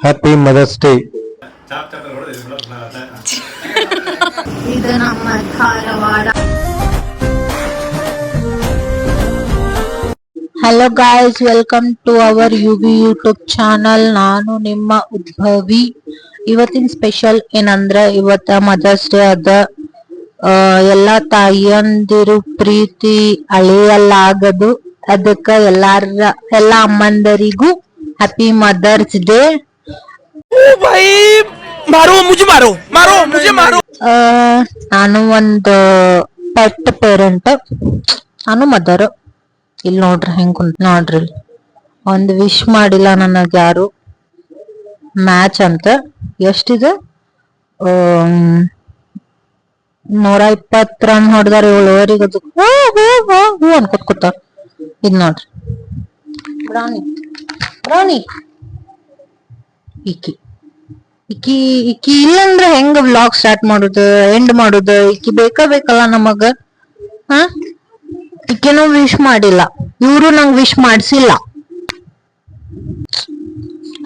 Happy mother's day. ಇದು ನಮ್ಮ Dharwad. Hello guys, welcome to our YouTube channel. ನಾನು ನಿಮ್ಮ ಉದ್ಭವಿ. ಇವತ್ತಿನ ಸ್ಪೆಷಲ್ ಏನಂದ್ರೆ ಇವತ್ತ ಮದರ್ಸ್ ಡೇ ಅದ. ಎಲ್ಲಾ ತಾಯಿಯಂದಿರು ಪ್ರೀತಿ ಅಳೆಯಲಾಗದು. ಅದಕ್ಕ ಎಲ್ಲಾ ಅಮ್ಮಂದರಿಗೂ ಹ್ಯಾಪಿ ಮದರ್ಸ್ ಡೇ. ನಾನು ಒಂದು ಪೆಟ್ ಪೇರೆಂಟ್, ನಾನು ಮದರ್. ಇಲ್ಲಿ ನೋಡ್ರಿ ಹೆಂಗ್ ಕುಂತ ನೋಡ್ರಿ, ಒಂದು ವಿಶ್ ಮಾಡಿಲ್ಲ ನನಗ್ ಯಾರು. ಮ್ಯಾಚ್ ಅಂತ ಎಷ್ಟಿದೆ, 120 ರನ್ ಹೊಡೆದಾರ. 7 ಓವರಿಗೆ ಅದು ಹೂ ಅನ್ಕೊತ್ ಕೂತ. ಇದ್ ನೋಡ್ರಿ ಬ್ರೌನಿ ಇಕ್ಕಿ ಇಲ್ಲಂದ್ರ ಹೆಂಗ ವ್ಲಾಗ್ ಸ್ಟಾರ್ಟ್ ಮಾಡುದು, ಎಂಡ್ ಮಾಡುದು? ಇಕ್ಕಿ ಬೇಕಲ್ಲ ನಮಗ. ಇಕ್ಕಿನೂ ವಿಶ್ ಮಾಡಿಲ್ಲ, ಇವ್ರು ನಂಗ್ ವಿಶ್ ಮಾಡ್ಸಿಲ್ಲ.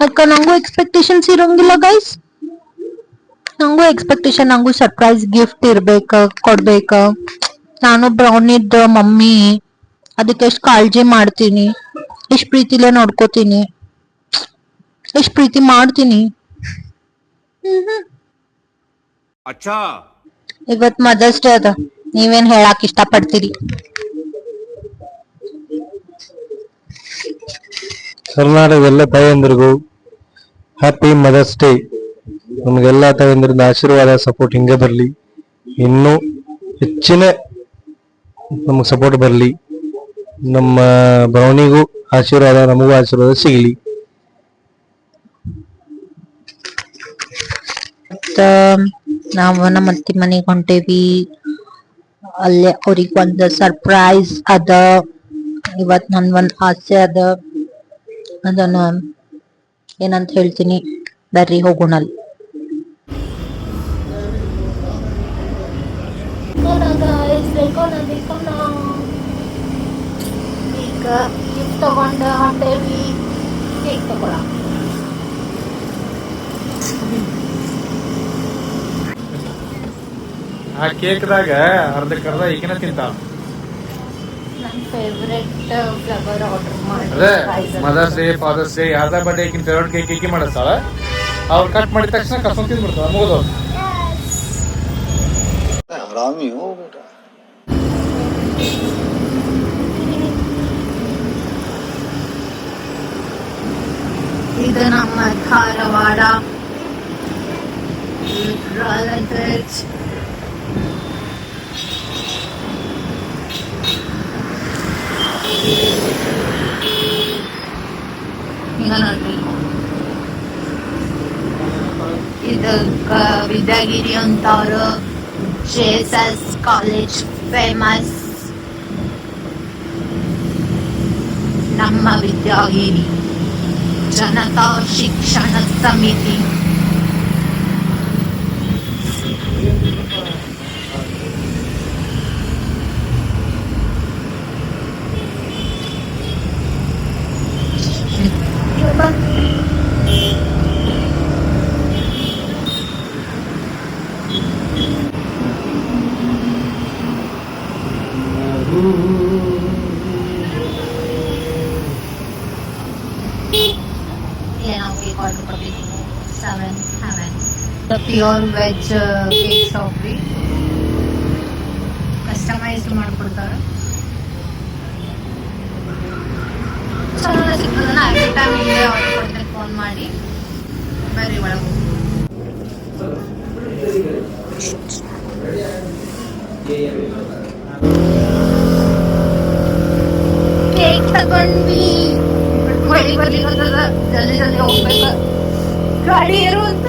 ಅಕ್ಕ ನಂಗೂ ಎಕ್ಸ್ಪೆಕ್ಟೇಷನ್ಸ್ ಇರೋಂಗಿಲ್ಲ ಗೈಸ್. ನಂಗೂ ಎಕ್ಸ್ಪೆಕ್ಟೇಷನ್, ನಂಗೂ ಸರ್ಪ್ರೈಸ್ ಗಿಫ್ಟ್ ಕೊಡ್ಬೇಕ. ನಾನು ಬ್ರೌನಿದ್ ಮಮ್ಮಿ, ಅದಕ್ಕೆ ಎಷ್ಟ್ ಕಾಳಜಿ ಮಾಡ್ತೀನಿ, ಎಷ್ಟ್ ಪ್ರೀತಿಲೇ ನೋಡ್ಕೋತೀನಿ, ಎಷ್ಟ್ ಪ್ರೀತಿ ಮಾಡ್ತೀನಿ. ಇವತ್ ಮದರ್ಸ್ ಡೇ ಅದ, ನೀವೇನ್ ಹೇಳಾಕ್ ಇಷ್ಟ ಪಡ್ತೀರಿ? ಕರ್ನಾಟಕದ ಎಲ್ಲ ತಾಯಂದಿರಿಗೂ ಹ್ಯಾಪಿ ಮದರ್ಸ್ ಡೇ. ನಮಗೆಲ್ಲ ತಾಯಂದಿರಿಂದ ಆಶೀರ್ವಾದ, ಸಪೋರ್ಟ್ ಹಿಂಗೆ ಬರಲಿ, ಇನ್ನೂ ಹೆಚ್ಚಿನ ನಮಗೆ ಸಪೋರ್ಟ್ ಬರಲಿ. ನಮ್ಮ ಬ್ರೌನಿಗೂ ಆಶೀರ್ವಾದ, ನಮಗೂ ಆಶೀರ್ವಾದ ಸಿಗಲಿ. ನಾವು ನಮ್ಮ ಅತ್ತಿ ಮನೆಗೆ ಹೊಂಟೇವಿ. ಅಲ್ಲೇ ಅವ್ರಿಗೆ ಒಂದು ಸರ್ಪ್ರೈಸ್ ಅದ. ಇವತ್ ನನ್ಗೊಂದ್ ಆಸೆ ಅದ, ಅದನ್ನ ಏನಂತ ಹೇಳ್ತೀನಿ, ಬರ್ರಿ ಹೋಗೋಣ. ಈಗ ಗಿಫ್ಟ್ ತಗೊಂಡ ಹೊಂಟೇವಿ, ಕೇಕ್ ತಗೊಳ. ಆ ಕೇಕ್ದಾಗ ಅರ್ಧಕ್ಕರ್ಧ ಈಗಿನ ತಿಂತಾಳ. ನನ್ನ ಫೇವ್ರೆಟ್ ಫ್ಲೇವರ್ ಆರ್ಡರ್ ಮಾಡಿ. ಅದೇ ಮದರ್ಸ್ ಡೇ, ಫಾದರ್ಸ್ ಡೇ, ಯಾರ್ದ ಬರ್ಡೇ ಈಗಿನ ಫೇವ್ರೆಟ್ ಕೇಕ್ ಈಕಿ ಮಾಡಿಸ್ತಾಳ. ಅವ್ರು ಕಟ್ ಮಾಡಿದ ತಕ್ಷಣ ಕಸ್ಕೊಂಡ್ ತಿಂದ್ಬಿಡ್ತಾಳ, ಮುಗಿದವ್ರು. ಇದು ನಮ್ಮ ಧಾರವಾಡ. ಇದು ವಿದ್ಯಾಗಿರಿ ಅಂತವ್ರು JSS ಕಾಲೇಜ್ ಫೇಮಸ್. ನಮ್ಮ ವಿದ್ಯಾಗಿರಿ ಜನತಾ ಶಿಕ್ಷಣ ಸಮಿತಿ. ಪ್ಯೂರ್ ವೆಜ್ ಕೇಕ್ ಶಾಪ್ರಿ, ಕಸ್ಟಮೈಸ್ಡ್ ಮಾಡ್ಕೊಡ್ತಾರೆ. ಚಲೋ ಸಿಗ್ತದನ್ನ ಎವ್ರಿ ಟೈಮ್ ಇಲ್ಲೇ ಆರ್ಡರ್ ಕೊಡ್ತೇನೆ ಫೋನ್ ಮಾಡಿ. ಬರ್ರಿ ಒಳಗೆ. ಕೇಕ್ ತಗೊಂಡ್ವಿ, ಮಳಿ ಬರ್ಲಿಕ್ಕೆ ಜಲ್ದಿ ಹೋಗ್ಬೇಕ. ಗಾಡಿ ಏರು ಅಂತ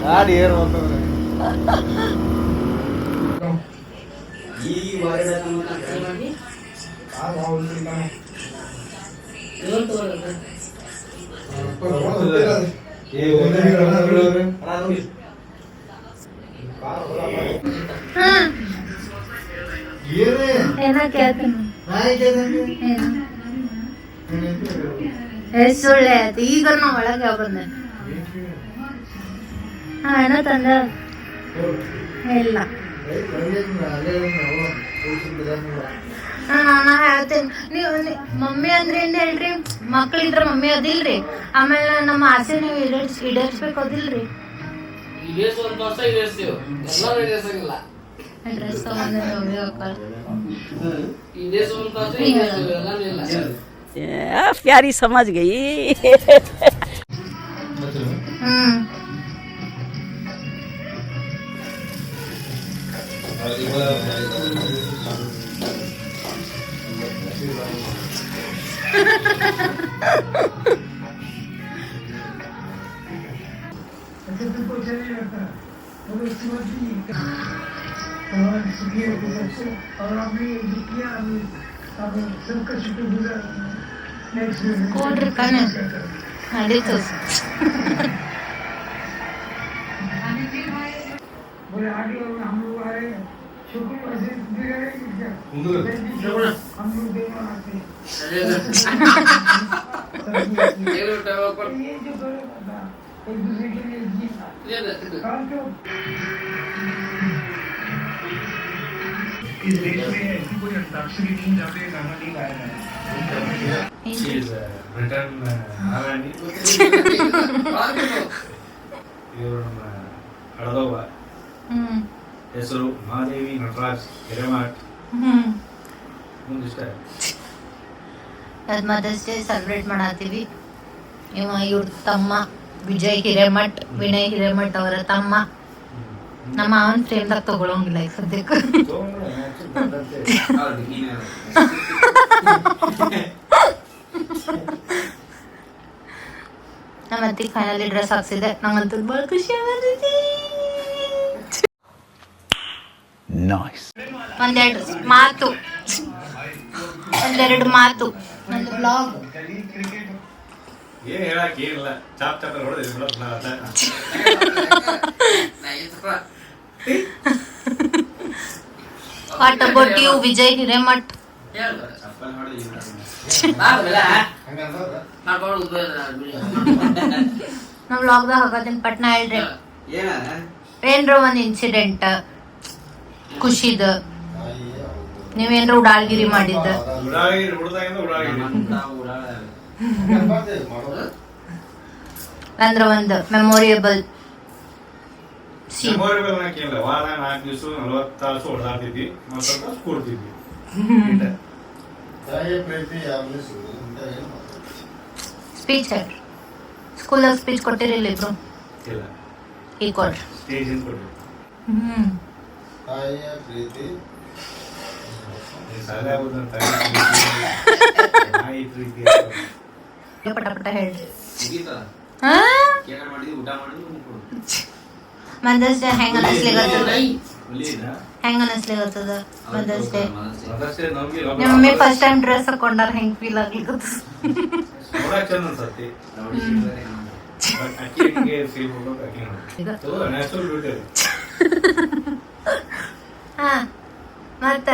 ಗಾಡಿ ಏರು ಅಂತ ಏನಕ್ಕೆ ಸುಳ್ಳೆ ಆಯ್ತು. ಈಗ ನಾ ಒಳಗೆ ಬಂದೆ. ಅಣ್ಣ ತಂದ ಇಲ್ಲ. ನಾ ಹೇಳ್ತೇನೆ, ನೀವು ಮಮ್ಮಿ ಅಂದ್ರೆ ಏನ್ ಹೇಳ್ರಿ, ಮಕ್ಳಿದ್ರ ಮಮ್ಮಿ ಅದಿಲ್ರಿ. ಆಮೇಲೆ ನಮ್ಮ ಆಸೆ ನೀವು ಈಡೇರಿಸ್ಬೇಕು ಅದಿಲ್ರಿ. ಡ್ರೆಸ್ ತಗೊಂಡ್ರೆ ಮಮ್ಮಿ प्यारी समझ गई. ಕೊಡ್ರಿ ಕಣ್ಣು ನಡೀತು. इस देश में ऐसी कोई अंताक्षरी नहीं जहाँ पे गाना नहीं गाया जाए. ಇವರು ನಮ್ಮ ಹಳದವ್ವ ಹೆಸರು ಮಹಾದೇವಿ ನಟರಾಜ್ ಹಿರೇಮಠ್. ಮುಂದಿಷ್ಟ ಅದ್ ಮದರ್ಸ್ ಡೇ ಸೆಲೆಬ್ರೇಟ್ ಮಾಡತ್ತೀವಿ. ಇವ್ರ ತಮ್ಮ ವಿಜಯ್ ಹಿರೇಮಠ್, ವಿನಯ್ ಹಿರೇಮಠ್ ಅವರ ತಮ್ಮ. ನಮ್ಮ ಮಾವನ್ ಫ್ರೇಮ್ದಾಗ ತಗೊಳಂಗಿಲ್ಲ ಈಗ ಸದ್ಯಕ್ಕೆ. ನಮ್ಮ ಅತ್ತಿಗೆ ಫೈನಲಿ ಡ್ರೆಸ್ ಹಾಕ್ಸಿದೆ. ನಂಗಂತೂ ಬಹಳ ಖುಷಿ ಆಗತೈತಿ. ಒಂದೆರಡು ಮಾತು ನಂದು ಬ್ಲಾಗ್. ಏನ್ ಹೇಳಕ್ ಏನಿಲ್ಲ, ಚಾಪ್ ಚಾಪ್ ಹೊಡೆದಿಲ್ಲ. What about you Vijay Hiremath? ನಾ ವ್ಲಾಗ್ದಾಗ ಹಾಕೋತೀನಿ, ಪಟ್ನಾ ಹೇಳ್ರಿ. ಏನ್ರ ಒಂದ್ ಇನ್ಸಿಡೆಂಟ್ ಖುಷಿದ, ನೀವೇನ್ರ ಉಡಾಳ್ಗಿರಿ ಮಾಡಿದ್ದ ಅಂದ್ರ ಒಂದು ಮೆಮೊರಿಯಬಲ್ ವಾರ 4 ದಿವಸ 40 ತಾಸು ಹೊಡೆದಾಡ್ತಿದ್ವಿ, ಕೊಡ್ತಿದ್ವಿ. ಸ್ಪೀಚ್ ಹೇಳ್ರಿ. ಸ್ಕೂಲಾಗ ಸ್ಪೀಚ್ ಕೊಟ್ಟಿರಿಲ್ಲ ಇಬ್ರು? ಈಗ ಕೊಡ್ರಿ. ಪಟ ಪಟ ಹೇಳ್ರಿ. ಮದರ್ಸ್ ಡೇ ಹೆಂಗ ಅನಿಸ್ಲಿಗತ್ತದ? ಮದರ್ಸ್ ಡೇ ನಿಮ್ಮ ಮಮ್ಮಿ ಫಸ್ಟ್ ಟೈಮ್ ಡ್ರೆಸ್ ಹಾಕೊಂಡಾರ, ಹೆಂಗ್ ಫೀಲ್ ಆಗ್ಲಿಕ್ಕತ್ತ? ಮತ್ತ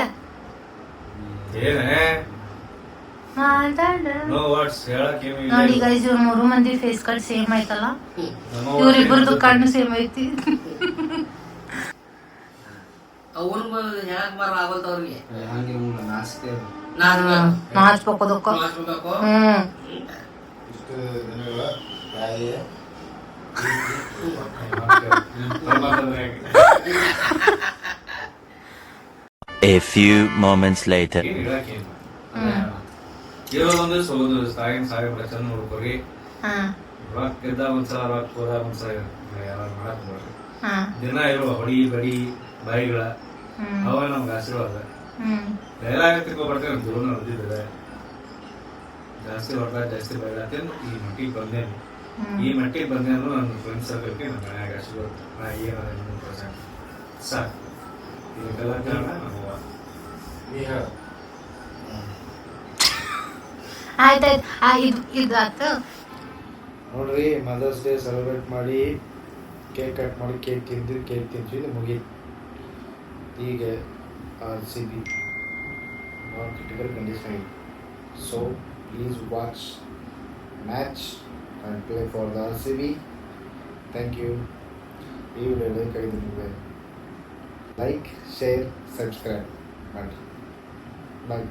ನೋಡಿ ಗೈಸ್, ಇವ್ರ 3 ಮಂದಿ ಫೇಸ್ ಕಟ್ ಸೇಮ್ ಐತಲ್ಲ, ಇವ್ರಿಬ್ರದ್ದು ಕಣ್ಣು ಸೇಮ್ ಐತಿ. ನಾಚ್ಬೇಕದಕ್ಕ. A few moments later. ಒಂದು ಸಾಯ ಚಂದ ನೋಡ್ಕೊರಿ. ರೊಕ್ಕ ಇದ್ದ ಒಂದ್ಸಲ, ರೊಕ್ಕ ಹೋದಾಗ ಒಂದ್ಸಲ ಮಾಡಕ್ ನೋಡ್ರಿ. ದಿನ ಇರುವ ಹೊಡಿ ಬಡಿ ಬಾಯಿಗಳ ಅವ ನಮ್ಗೆ ಆಶೀರ್ವಾದ. ಡೈಲಾಗತ್ತಿಗೆ ಬರ್ತೇವೆ, ದೂರ ಹೊಡೆದಿದ್ದಾರೆ. ಜಾಸ್ತಿ ಹೊಡೆದ ಜಾಸ್ತಿ ಬೈಲಾತೇನು. ಈ ಮಟ್ಟಿಗೆ ಬಂದೇನು, ಈ ಮಟ್ಟಿಗೆ ಬಂದೇನು. ನನ್ನ ಫ್ರೆಂಡ್ ಸರ್ಕಲ್ಗೆ ನಮ್ಮ ಮನ್ಯಾಗ ಆಶೀರ್ವಾದ. ನಾ ಏನಾರ ಸಾಕು. ಇದಕ್ಕೆಲ್ಲ ಕಾರಣ ನಮ್ಮವ್ವ. ಆಯ್ತಾಯ್ತು, ಇದು ಆತು ನೋಡ್ರಿ. ಮದರ್ಸ್ ಡೇ ಸೆಲೆಬ್ರೇಟ್ ಮಾಡಿ, ಕೇಕ್ ಕಟ್ ಮಾಡಿ, ಕೇಕ್ ತಿಂದ್ವಿ, ಇದು ಮುಗೀತು. ಈಗ RCB critical condition. So please watch match and play for the RCB. Thank you. ಈ ವಿಡಿಯೋ ಲೈಕ್ ಆಗಿದೆ ನಿಮಗೆ ಲೈಕ್ ಶೇರ್ ಸಬ್ಸ್ಕ್ರೈಬ್ ಮಾಡಿ ಬಾಯ್.